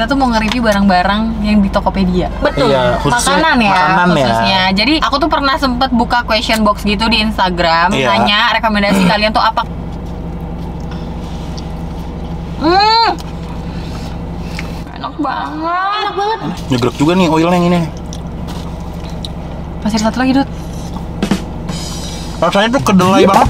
Kita tuh mau nge-review barang-barang yang di Tokopedia. Betul. Iya, makanan khususnya. Jadi aku tuh pernah sempet buka question box gitu di Instagram, nanya rekomendasi kalian tuh apa. Enak banget. Enak banget. Nyegrek juga nih oilnya yang ini. Masih ada satu lagi, Dut. Rasanya tuh kedelai banget.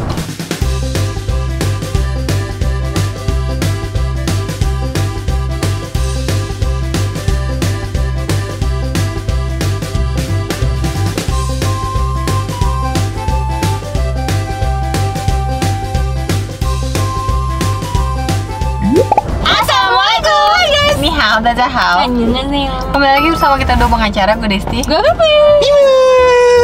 Kembali lagi bersama kita dua pengacara, gue Desti. Gue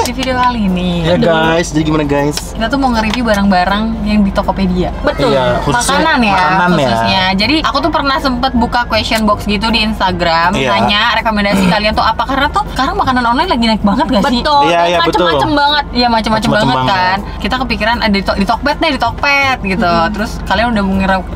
Di video kali ini ya guys, jadi gimana guys? Kita tuh mau nge-review barang-barang yang di Tokopedia. Betul. Iya, makanan khususnya. Jadi aku tuh pernah sempet buka question box gitu di Instagram, nanya rekomendasi kalian tuh apa. Karena tuh sekarang makanan online lagi naik banget gak sih? Betul. Iya, macem-macem banget. Iya, macem-macem banget kan. Kita kepikiran ada di Tokped gitu. Terus kalian udah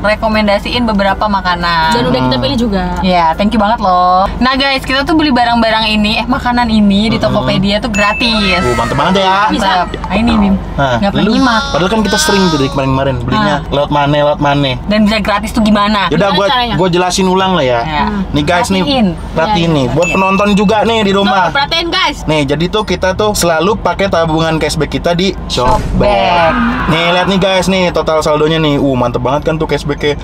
rekomendasiin beberapa makanan. Dan udah kita pilih juga. Iya, thank you banget loh. Nah guys, kita tuh beli barang-barang ini, makanan ini di Tokopedia tuh gratis. Mantep banget ya. Mantap. Nah ini Bim, nggak pernah nyimak. Padahal kan kita sering tuh dari kemarin-kemarin belinya lewat mana. Dan bisa gratis tuh gimana? Yaudah gue jelasin ulang lah ya. Nih guys perhatiin nih, buat penonton juga nih di rumah. Perhatiin guys. Nih jadi tuh kita tuh selalu pakai tabungan cashback kita di Shopback. Nih lihat nih guys nih total saldonya nih, mantep banget kan tuh cashbacknya.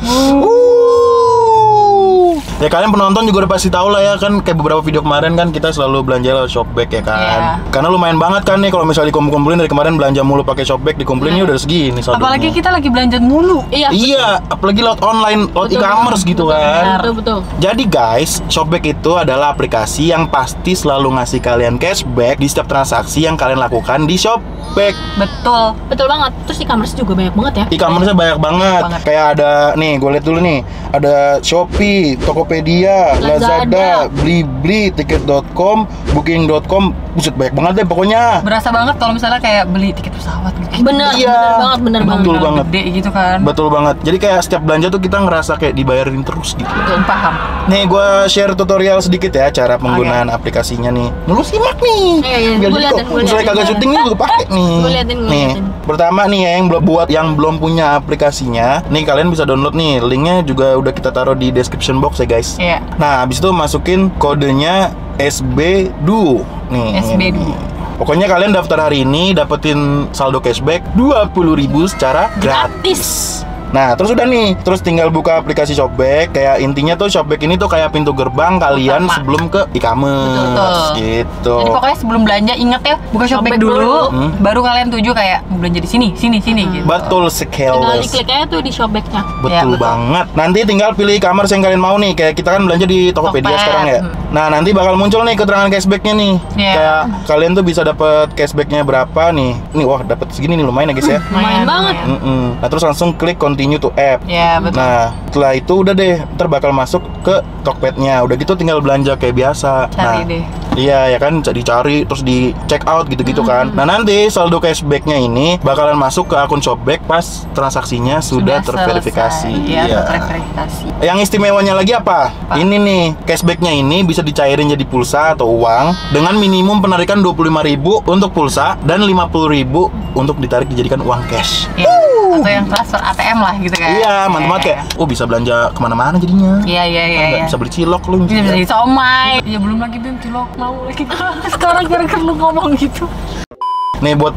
Ya kalian penonton juga udah pasti tahu lah ya kan, kayak beberapa video kemarin kan kita selalu belanja lewat Shopback ya kan. Karena lumayan banget kan nih kalau misalnya dikumpulin dari kemarin belanja mulu pakai Shopback, dikumpulin udah segini saldonya. Apalagi kita lagi belanja mulu. Iya, apalagi lewat online, lewat e-commerce gitu kan. Betul. Jadi guys, Shopback itu adalah aplikasi yang pasti selalu ngasih kalian cashback di setiap transaksi yang kalian lakukan di Shopback. Betul banget. Terus e-commerce juga banyak banget ya. E-commerce-nya banyak banget. Kayak ada nih, gue lihat dulu nih. Ada Shopee, Tokopedia, Lazada, Blibli, Tiket.com, Booking.com. Buset banyak banget deh pokoknya. Berasa banget kalau misalnya kayak beli tiket pesawat gitu. Bener banget. Betul banget. Gede gitu kan. Betul banget. Jadi kayak setiap belanja tuh kita ngerasa kayak dibayarin terus gitu. Betul, paham. Nih gue share tutorial sedikit ya cara penggunaan aplikasinya nih. Lu simak nih. Biar jadi kok misalnya kagak syuting nih gue pakai nih. Nih, pertama nih ya yang belum punya aplikasinya, nih kalian bisa download nih. Linknya juga udah kita taruh di description box ya guys. Nah, habis itu masukin kodenya SB2 nih. SB2. Pokoknya kalian daftar hari ini dapetin saldo cashback 20.000 secara gratis. Nah, terus udah nih, terus tinggal buka aplikasi Shopback. Kayak intinya tuh Shopback ini tuh kayak pintu gerbang kalian sebelum ke e-commerce gitu. Jadi pokoknya sebelum belanja inget ya, buka Shopback dulu, baru kalian tuju kayak mau belanja di sini gitu. Betul sekali. Tinggal diklik aja tuh di Shopback-nya. Betul banget. Nanti tinggal pilih e-commerce yang kalian mau nih. Kayak kita kan belanja di Tokopedia sekarang ya. Nah, nanti bakal muncul nih keterangan cashback-nya nih. Kayak kalian tuh bisa dapat cashback-nya berapa nih. Nih wah, dapat segini nih, lumayan ya guys ya. Lumayan banget. Nah, terus langsung klik continue to app. Betul. Nah, setelah itu udah deh, ntar bakal masuk ke Tokped-nya. Udah gitu tinggal belanja kayak biasa. Cari deh. Iya ya kan, dicari terus di check out gitu-gitu kan. Nah, nanti saldo cashback-nya ini bakalan masuk ke akun Shopback pas transaksinya sudah terverifikasi. Terverifikasi. Yang istimewanya lagi apa? Ini nih, cashback-nya ini bisa dicairin jadi pulsa atau uang dengan minimum penarikan 25.000 untuk pulsa dan 50.000 untuk ditarik dijadikan uang cash. Atau yang transfer ATM lah gitu kan. Iya, mantap banget kayak bisa belanja kemana-mana jadinya. Iya. Bisa beli cilok lu. Bisa beli somai. Ya belum lagi Bim, cilok mau lagi. Sekarang gara-gara lu ngomong gitu. Nih buat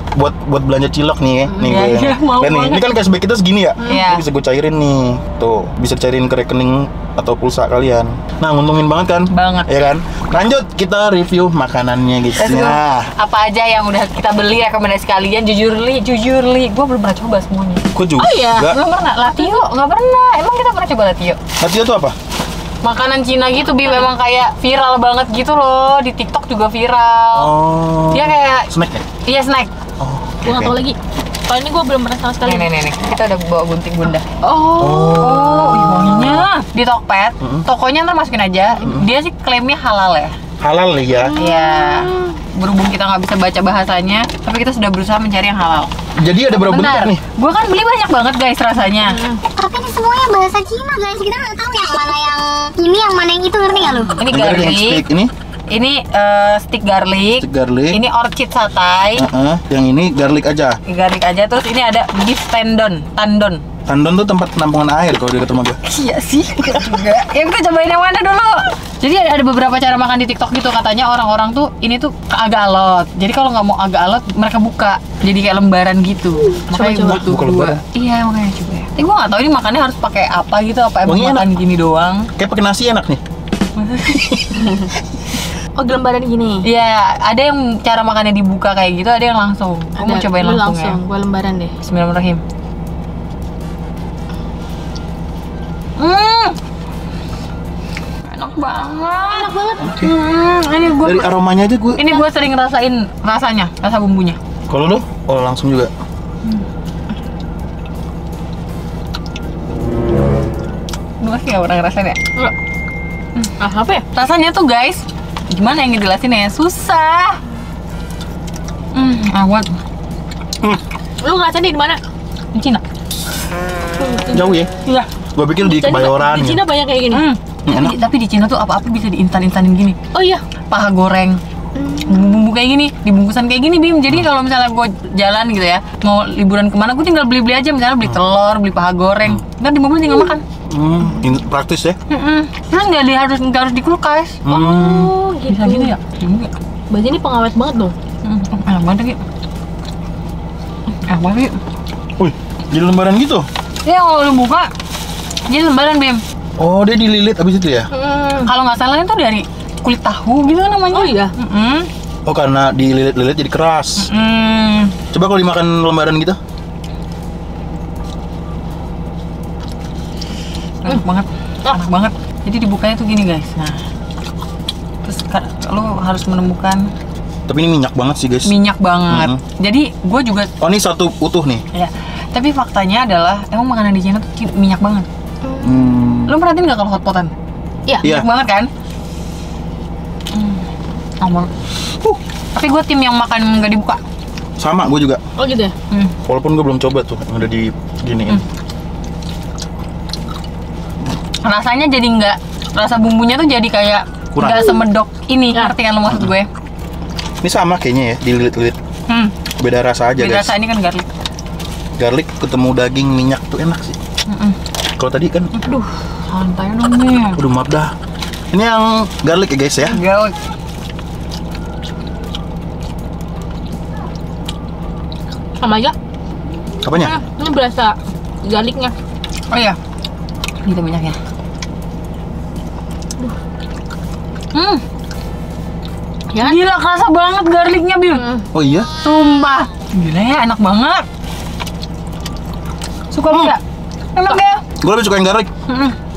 belanja cilok nih, ini kan cashback kita segini ya. Ini bisa gue cairin nih. Tuh, bisa cairin ke rekening atau pulsa kalian. Nah, nguntungin banget kan? Banget. Ya kan? Lanjut kita review makanannya guys. Nah, apa aja yang udah kita beli rekomendasi kalian? Jujur li, gue belum pernah coba semuanya. Gue juga. Oh iya, belum pernah. Latio nggak pernah. Emang kita pernah coba latio? Latio tuh apa? Makanan Cina gitu, Bi, memang kayak viral banget gitu loh. Di TikTok juga viral. Dia kayak snack ya? Iya, snack. Gue nggak tahu lagi. Kalau ini gue belum pernah sama sekali. Nih. Kita udah bawa gunting bunda. Wanginya. Di Tokped, tokonya ntar masukin aja. Dia sih klaimnya halal ya. Halal ya? Iya. Berhubung kita nggak bisa baca bahasanya, tapi kita sudah berusaha mencari yang halal. Jadi ada berapa bentuk nih? Gue kan beli banyak banget guys rasanya. Tapi ini semuanya bahasa Cina guys, kita nggak tahu yang mana yang ini, yang mana yang itu, ngerti nggak? Ini Yang yang garlic. stick ini. Ini stick garlic. Stick garlic. Ini orchid satay. Yang ini garlic aja. Garlic aja. Terus ini ada beef tendon. Tandon tuh tempat penampungan air kalau di rumah gue. Iya sih, juga. Ya kita cobain yang mana dulu. Jadi ada beberapa cara makan di TikTok gitu, katanya orang-orang tuh ini tuh agak alot. Jadi kalau nggak mau agak alot, mereka buka. Jadi kayak lembaran gitu. Makanya Coba. butuh Buka dua. lembaran? Iya makanya coba ya. Tapi gue nggak tahu ini makannya harus pakai apa gitu, apa emang Wanginya makan gini doang. Kayak pakai nasi enak nih. Oh, lembaran gini. Iya, ada yang cara makannya dibuka kayak gitu, ada yang langsung. Gue mau cobain Lu langsung ya. Gue lembaran deh. Bismillahirrahmanirrahim. Enak banget. Enak banget. Ini gue Dari aromanya aja gue. ini gue sering rasain rasanya, rasa bumbunya. Kalau lu? Oh langsung juga. Lu masih nggak pernah ngerasain ya? Enggak. Apa ya? Rasanya tuh guys, gimana yang ngejelasin ya? Susah. Awet. Lu ngerasain di mana? Di Cina. Jauh ya? Iya. Gue pikir di Kebayoran. Di Cina banyak kayak gini. Tapi di Cina tuh apa-apa bisa diinstan-instanin gini. Oh iya. Paha goreng. Bumbu-bumbu kayak gini, dibungkusan kayak gini Bim. Jadi kalau misalnya gue jalan gitu ya, mau liburan kemana, gue tinggal beli-beli aja. Misalnya beli telur, beli paha goreng. Ntar di mobil tinggal makan. Praktis ya? Terus nggak harus di kulkas. Oh, gitu. Bisa gitu ya? Iya. Berarti ini pengawet banget dong. Enak banget lagi. Enak banget lagi. Wih, jadi lembaran gitu? Ya kalau lu buka, jadi lembaran Bim. Oh, dia dililit abis itu ya? Kalau nggak salah itu dari kulit tahu gitu namanya. Oh iya. Oh, karena dililit-lilit jadi keras. Coba kalau dimakan lembaran gitu? Enak banget. Enak banget. Jadi dibukanya tuh gini guys. Nah, terus lu harus menemukan Tapi ini minyak banget sih guys. minyak banget. Jadi gue juga Oh, ini satu utuh nih. ya. Tapi faktanya adalah emang makanan di Cina tuh minyak banget. Lu perhatiin nggak kalau hotpotan? Iya. Iya. Minyak banget kan? Amal. Tapi gue tim yang makan nggak dibuka. Sama, gue juga. Oh gitu ya. Walaupun gue belum coba tuh, yang udah di giniin. Rasanya jadi nggak, rasa bumbunya tuh jadi kayak Kurang. nggak semedok ini. Ngerti kan lo maksud gue? Ini sama kayaknya ya, dililit-lilit. Beda rasa aja Beda guys. rasa ini kan garlic. Garlic ketemu daging minyak tuh enak sih. Kalau tadi kan, Aduh, santai dong nih. aduh maaf dah. Ini yang garlic ya guys ya. Garlic. Sama aja. Apanya? Ini berasa garlicnya. Oh iya, gitu minyaknya. Ya kan? Gila kerasa banget garlicnya Bim. Oh iya? Sumpah. Gila ya, enak banget. Suka nggak? Enak ya? Gue lebih suka yang garlic.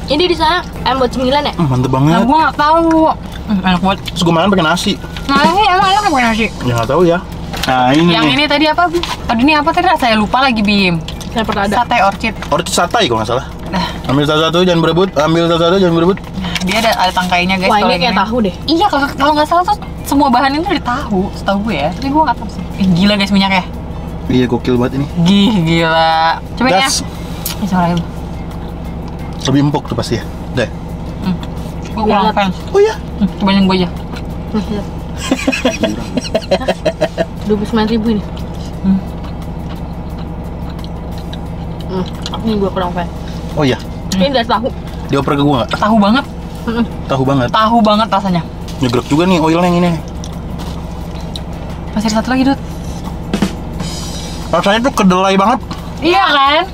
Ini di sana ayam buat cemilan ya? Mantep Nah, banget. gue nggak tahu. Enak banget. Terus gue makan pakai nasi. Nah ini emang enak pakai nasi. Ya nggak tahu ya. Nah ini Yang nih. ini tadi apa Bim? Tadi ini apa tadi? Saya lupa lagi Bim. Saya pernah ada. Sate orchid. Orchid satay kalau nggak salah. Nah, Ambil satu-satu jangan berebut. Ambil satu-satu jangan berebut. dia ada tangkainya guys. Wah, kalau ini yang kayak tahu deh. Iya, kalau nggak salah tuh semua bahan itu dari tahu, setahu gue ya. Tapi gue nggak tahu sih. Gila guys minyaknya. Iya gokil banget ini. Gila. Coba ya. Gas. Ini sama lagi. Lebih empuk tuh pasti ya. Deh. Gue kurang fans. Oh iya. Cobain gue aja. 29.000 ini. Ini gue kurang fan. Oh iya. Ini dari tahu. Dioper ke gua nggak? Tahu banget. Tahu banget. Tahu banget rasanya. Nyegrek juga nih oilnya yang ini. Masih ada satu lagi, Dut. Rasanya tuh kedelai banget. Iya kan?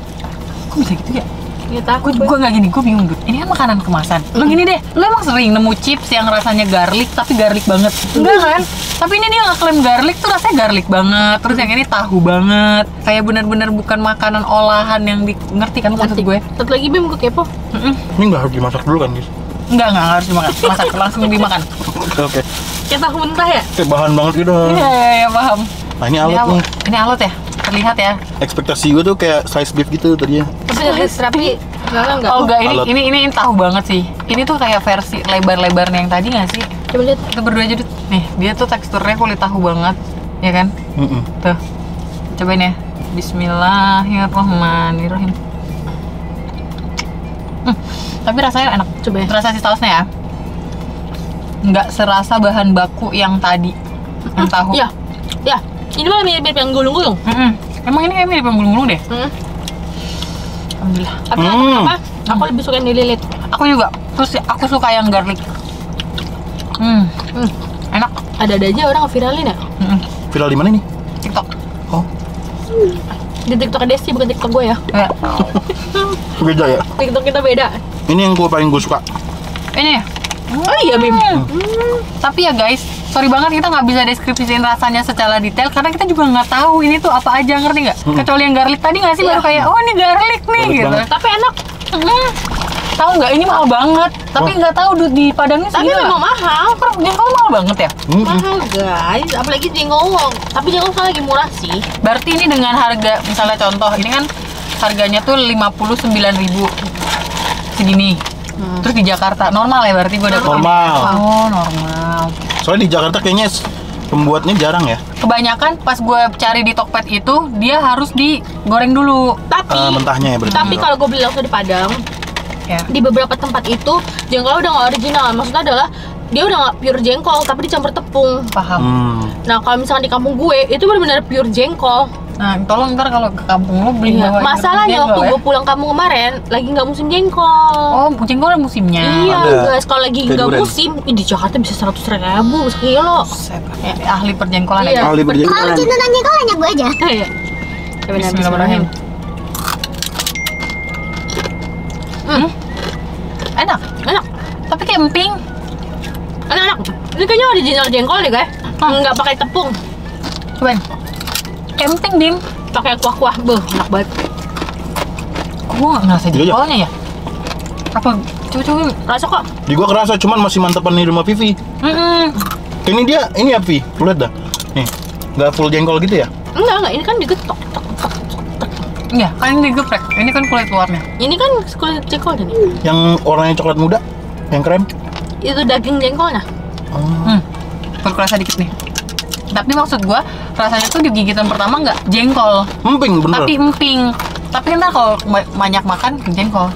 Kok bisa gitu ya? Ya takut Gue nggak gini, gue bingung, Dut. Ini kan makanan kemasan. Lo gini deh, lo emang sering nemu chips yang rasanya garlic tapi garlic banget? Enggak kan? Tapi ini dia ngeklaim garlic tuh rasanya garlic banget. Terus yang ini tahu banget. Kayak benar-benar bukan makanan olahan yang ngerti kan maksud gue? Satu lagi Bim, gue kepo. Ini nggak harus dimasak dulu kan guys? Enggak harus dimakan. Masak langsung dimakan. Oke. Kayak tahu mentah ya? Kayak bahan banget gitu. Iya, paham. Nah ini alat nih. Ini alot ya? Terlihat ya? Ekspektasi gue tuh kayak size beef gitu tadinya. Tapi enggak. Oh enggak, Alot. ini tahu banget sih. Ini tuh kayak versi lebar-lebarnya yang tadi nggak sih? Coba lihat. Kita berdua aja, Dut. Nih, dia tuh teksturnya kulit tahu banget. Ya kan? Tuh. Cobain ya. Bismillahirrahmanirrahim. Tapi rasanya enak. Coba ya. Rasa si sausnya ya. nggak serasa bahan baku yang tadi, yang tahu. Ya, ya. Ini mah mirip-mirip yang gulung-gulung. Emang ini kayak mirip yang gulung-gulung deh. Alhamdulillah. Tapi apa? Aku lebih suka yang dililit. Aku juga. Terus aku suka yang garlic. Enak. Ada aja orang ngeviralin ya. Viral di mana nih? TikTok. Oh, Di TikTok Desi bukan TikTok gue ya. beda ya. TikTok kita beda. Ini yang paling gue suka. Ini ya. Oh iya Bim. Tapi ya guys, sorry banget kita nggak bisa deskripsiin rasanya secara detail karena kita juga nggak tah ini tuh apa aja, ngerti nggak? Kecuali yang garlic tadi nggak sih, baru kayak oh ini garlic nih Garlic gitu. banget. Tapi enak. Tahu nggak ini mahal banget, tapi nggak tahu di Padangnya Tapi segini. memang mahal. Jengkol mahal banget ya. Mahal guys, apalagi jengkol. Tapi jengkol sekarang lagi murah sih. Berarti ini dengan harga, misalnya contoh, ini kan harganya tuh 59.000 segini. Terus di Jakarta normal ya berarti gue udah Normal. Oh normal. Soalnya di Jakarta kayaknya pembuatnya jarang ya. Kebanyakan pas gue cari di Tokped itu dia harus digoreng dulu. Tapi Mentahnya ya berarti. tapi kalau gue beli langsung di Padang, Ya. di beberapa tempat itu jengkol udah nggak original. Maksudnya adalah dia udah nggak pure jengkol tapi dicampur tepung. Paham. Nah kalau misalnya di kampung gue itu benar-benar pure jengkol. Nah tolong ntar kalau ke kampung lo beli Iya. bawa Masalahnya jengkol waktu ya. gue pulang kampung kemarin lagi nggak musim jengkol. Oh jengkol ada musimnya. Iya Ada. guys, kalau lagi Kayak nggak durian. musim, di Jakarta bisa 100.000 sekilo. Buset. Ahli perjengkolan Iya. ya. Ahli berjengkol. Kalau cinta dan jengkol hanya gue aja. Iya. Bismillahirrahmanirrahim. Enak. Enak, Tapi kayak emping. enak. Ini kayaknya original jengkol deh guys. Nggak pakai tepung, Cobain. Kayak emping dim. pakai kuah-kuah. Enak banget. Gue nggak ngerasa Iya, iya. jengkolnya ya. Apa? Coba-coba. Rasa kok. Di gua kerasa cuman masih mantepan di rumah Vivi. Ini dia, ini ya Vi, lu lihat dah. Nih, nggak full jengkol gitu ya? Enggak, ini kan digetok. Iya, kan ini digeprek. Ini kan kulit luarnya. Ini kan kulit jengkol nih. Yang warnanya coklat muda, yang krem. Itu daging jengkolnya. Oh. Kerasa dikit nih. Tapi maksud gua rasanya tuh di gigitan pertama nggak jengkol, Emping bener. tapi emping. Tapi ntar kalau banyak makan jengkol.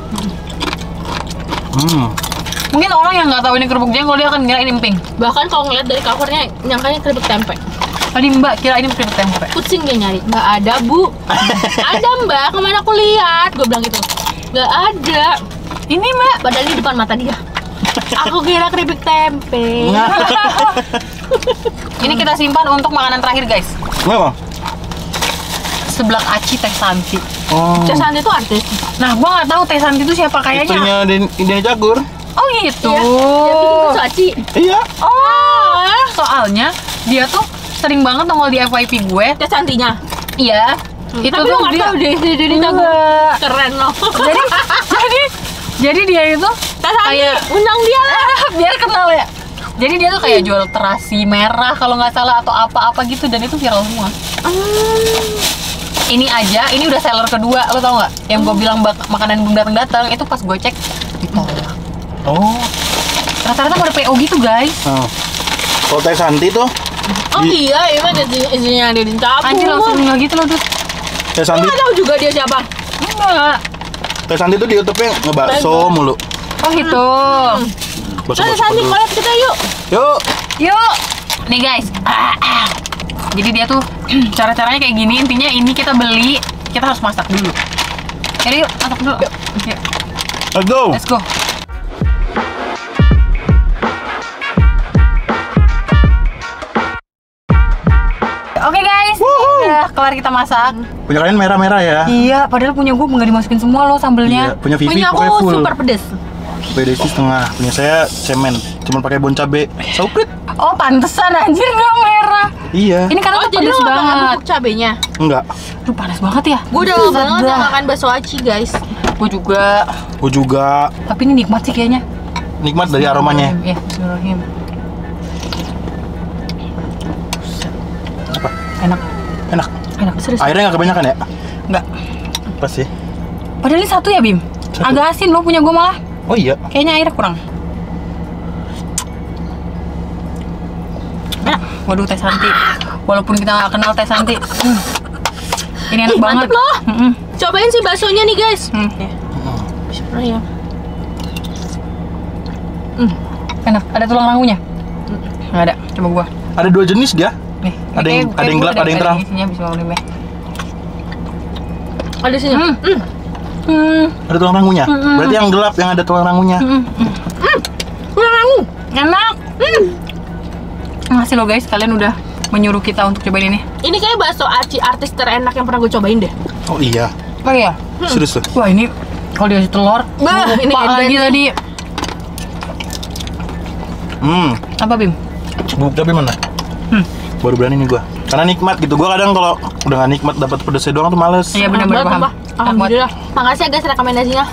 Mungkin orang yang nggak tahu ini kerupuk jengkol dia akan ngira ini emping. Bahkan kalau ngeliat dari covernya nyangkanya keripik tempe. Tadi Mbak kira ini kerupuk tempe. Pusing dia nyari. Nggak ada bu. Ada Mbak, kemana aku lihat? Gue bilang gitu. Nggak ada. Ini Mbak. Padahal di depan mata dia. Aku kira keripik tempe. Ini kita simpan untuk makanan terakhir guys. Kenapa? Seblak aci Teh Santi. Oh. Teh Santi itu artis. Nah, gua nggak tahu Teh Santi itu siapa kayaknya. Istrinya Deni Cagur. Oh gitu. Iya. Dia bikin bakso aci. Iya. Oh, soalnya dia tuh sering banget nongol di FYP gue. Teh Santinya. Iya. Itu tapi lo nggak tahu deh dia jago. Enggak. Keren loh. Jadi dia itu Teh Santi, kayak undang dia lah. biar kenal ya. Jadi dia tuh kayak jual terasi merah kalau nggak salah atau apa-apa gitu dan itu viral semua. Ini aja, ini udah seller kedua, lo tau nggak? Yang gue bilang makanan belum datang-datang itu pas gue cek ditolak. Oh. Rata-rata pada PO gitu guys. Nah. Kalau Teh Santi tuh, Oh iya, ini mah isinya dia dicabut. Anjir langsung nggak gitu loh tuh. Teh Santi, Nggak tahu juga dia siapa. Enggak. Teh Santi tuh di YouTube-nya ngebakso mulu. Oh gitu. Bakso Teh Santi collab kita yuk. Yuk. Yuk. Nih guys. Jadi dia tuh cara-caranya kayak gini. Intinya ini kita beli, kita harus masak dulu. Jadi yuk, masak dulu. Yuk. Let's go. Let's go. Oke guys, udah kelar kita masak. Punya kalian merah-merah ya? Iya, padahal punya gue nggak dimasukin semua loh Iya. sambelnya. Punya Vivi Punya pokoknya aku full. super pedes. Desi setengah. Punya saya cemen. Cuma pakai bon cabe. Sauprit. Oh pantesan anjir nggak merah. Iya. Ini karena tuh Jadi pedes lo nggak pakai banget. bubuk cabenya. Enggak. Duh panas banget ya. Gue udah lama banget Buset nggak dah. makan bakso aci guys. Gue juga. Gue juga. Tapi ini nikmat sih kayaknya. Nikmat dari aromanya. Iya, bismillahirrahmanirrahim. Apa? Enak. Enak. Enak serius. Airnya nggak kebanyakan ya? Enggak. Pas sih. Padahal ini satu ya Bim. Satu. Agak asin lo punya gue malah. Oh iya. Kayaknya airnya kurang. Enak. Waduh Teh Santi. Walaupun kita nggak kenal Teh Santi. Ini enak Ih, banget. mantep loh. Mm-mm. Cobain sih baksonya nih guys. Ya. Bismillah ya. Enak. Ada tulang rangunya. Nggak ada, coba gua. Ada 2 jenis dia. Nih, Ada yang gelap, ada yang terang. Isinya bisa ngomongin. Ada sini. Ada tulang rangunya. Berarti yang gelap yang ada tulang rangunya. Tulang rangu. Enak. Makasih lo guys, kalian udah menyuruh kita untuk cobain ini. Ini kayak bakso aci artis terenak yang pernah gue cobain deh. Oh iya. Oh iya. Serius tuh. Wah ini kalau dikasih telur, Bah, ini lupa lagi headband. tadi. Apa Bim? Bubuk cabai mana? Baru berani nih gua. Karena nikmat gitu. Gua kadang kalau udah gak nikmat dapat pedesnya doang tuh males. Iya benar-benar paham. Alhamdulillah. Makasih ya guys rekomendasinya.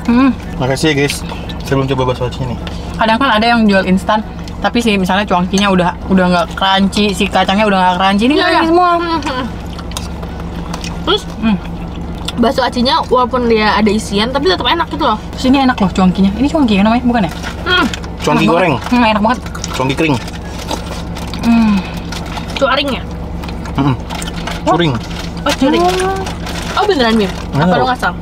Makasih ya guys. Saya belum coba bakso aci nih. Kadang kan ada yang jual instan, tapi sih misalnya cuangkinya udah nggak crunchy, si kacangnya udah nggak crunchy. Ini crunchy semua. Terus bakso acinya walaupun dia ada isian tapi tetap enak gitu loh. Terus ini enak loh cuangkinya. Ini cuangki kan namanya, bukan ya? Cuangki Enak goreng. banget. Enak banget. Cuangki kering. Cuaring ya? Curing. Oh curing. Oh beneran Bim? Apa lu ngasal?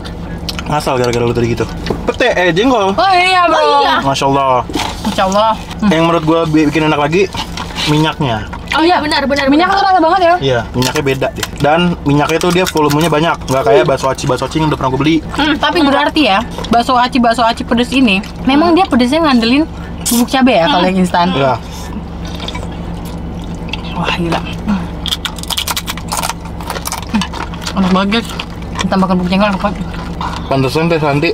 Ngasal gara-gara lu tadi gitu. Pete, jengkol. Oh iya bro. Oh iya. Masya Allah. Insya Allah. Yang menurut gua bikin enak lagi minyaknya. Oh iya benar. Minyaknya tuh rasa banget ya. Iya, minyaknya beda deh. Dan minyaknya tuh dia volumenya banyak, nggak kayak bakso aci yang udah pernah gue beli. Tapi berarti ya, bakso aci pedes ini, memang dia pedesnya ngandelin bubuk cabai ya kalau yang instan. Iya. Wah gila. Enak banget guys. Tambahkan bubuk jengkol enak banget. Pantesan Teh Santi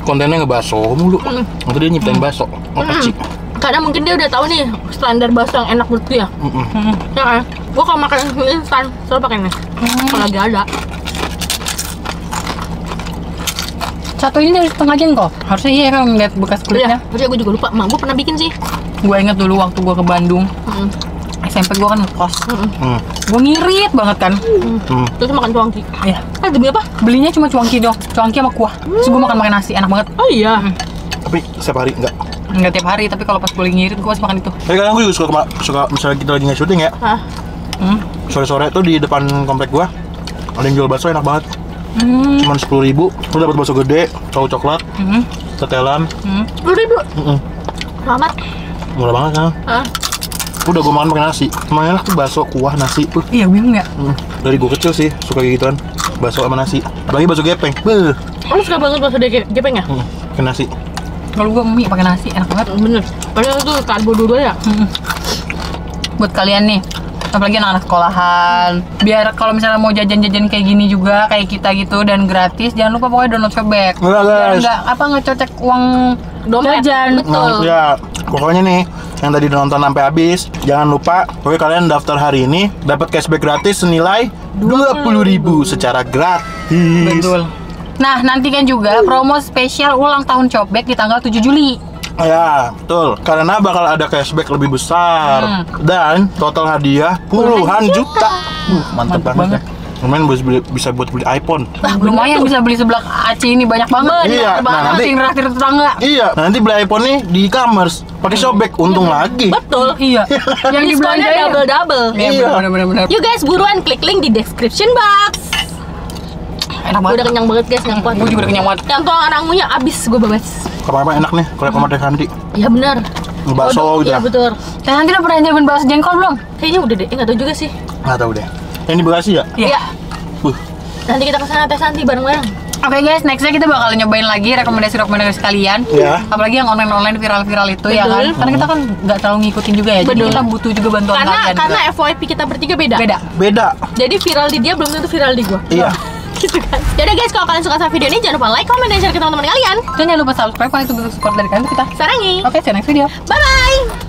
kontennya ngebakso mulu. Nanti dia nyiptain bakso, aci. Karena mungkin dia udah tahu nih standar bakso yang enak menurut dia. Ya kan? Gua kalau makan instan selalu pakai ini. Kalau lagi ada. Satu ini dari setengah jengkol. Harusnya iya kan ngeliat bekas kulitnya. Iya, harusnya gue juga lupa. Mak gue pernah bikin sih. Gue inget dulu waktu gue ke Bandung, SMP gue kan ngekos. Gue ngirit banget kan. Terus makan cuangki. Iya. Demi apa? Belinya cuma cuangki dong, cuangki sama kuah. Terus gue makan pakai nasi, enak banget. Oh iya. Tapi setiap hari enggak. Enggak tiap hari, tapi kalau pas gue lagi ngirit gue masih makan itu. Tapi kadang gue juga suka misalnya kita lagi nge syuting ya. Hah? Sore-sore tuh di depan komplek gua ada yang jual bakso enak banget. Cuman 10.000, lu dapat bakso gede, tahu coklat, tetelan. 10.000. Selamat. Murah banget kan? Hah? Udah gua makan pakai nasi. Emang enak tuh bakso, kuah, nasi tuh. Iya bingung ya. Dari gua kecil sih suka kayak gituan. Bakso sama nasi. Apalagi bakso gepeng. Beuh. Lu suka banget bakso gepeng ya? Ke nasi. Kalau gue mie pakai nasi enak banget. Bener. Padahal itu karbo dua ya. Buat kalian nih, apalagi anak-anak sekolahan, biar kalau misalnya mau jajan-jajan kayak gini juga kayak kita gitu dan gratis, jangan lupa pokoknya download Shopback. Enggak guys. Enggak ngecocek uang Dompet. jajan. Betul. Ya, pokoknya nih yang tadi nonton sampai habis, jangan lupa pokoknya kalian daftar hari ini dapat cashback gratis senilai 20.000 secara gratis. Betul. Nah, nantikan juga promo spesial ulang tahun Shopback di tanggal 7 Juli. Ya, betul. Karena bakal ada cashback lebih besar dan total hadiah puluhan juta. Mantap banget. Ya. Lumayan bisa buat beli iPhone. Lumayan bisa beli seblak aci ini banyak banget. Iya, nah, nanti traktir tetangga. Iya, nanti beli iPhone nih di e-commerce pakai Shopback untung lagi. Betul. Iya. Yang Diskonnya dibelanjain double-double. Iya. Bener. You guys buruan klik link di description box. Enak Gue banget. udah kenyang banget guys, nggak kuat. Gue juga udah kenyang banget. Yang tulang rangunya abis gue babas. Apa-apa enak nih kalau sama Teh Santi. Iya benar. Bakso udah. Iya betul. Dan nanti udah pernah nyobain bakso jengkol belum? Kayaknya udah deh, nggak tahu juga sih. Nggak tahu deh. Yang di Bekasi ya? Iya. Buh. Nanti kita kesana Teh Santi bareng-bareng. Oke guys, nextnya kita bakal nyobain lagi rekomendasi kalian. Iya. Apalagi yang online viral itu ya kan. Betul. Karena kita kan nggak terlalu ngikutin juga ya. Jadi Betul. kita butuh juga bantuan kalian. Karena juga. FYP kita bertiga beda. Beda. Jadi viral di dia belum tentu viral di gua. Iya. Gitu kan. Jadi guys, kalau kalian suka sama video ini jangan lupa like, comment, dan share ke teman-teman kalian. Dan jangan lupa subscribe kalau itu bentuk support dari kalian ke kita. Sarangi. Oke, see you next video. Bye bye.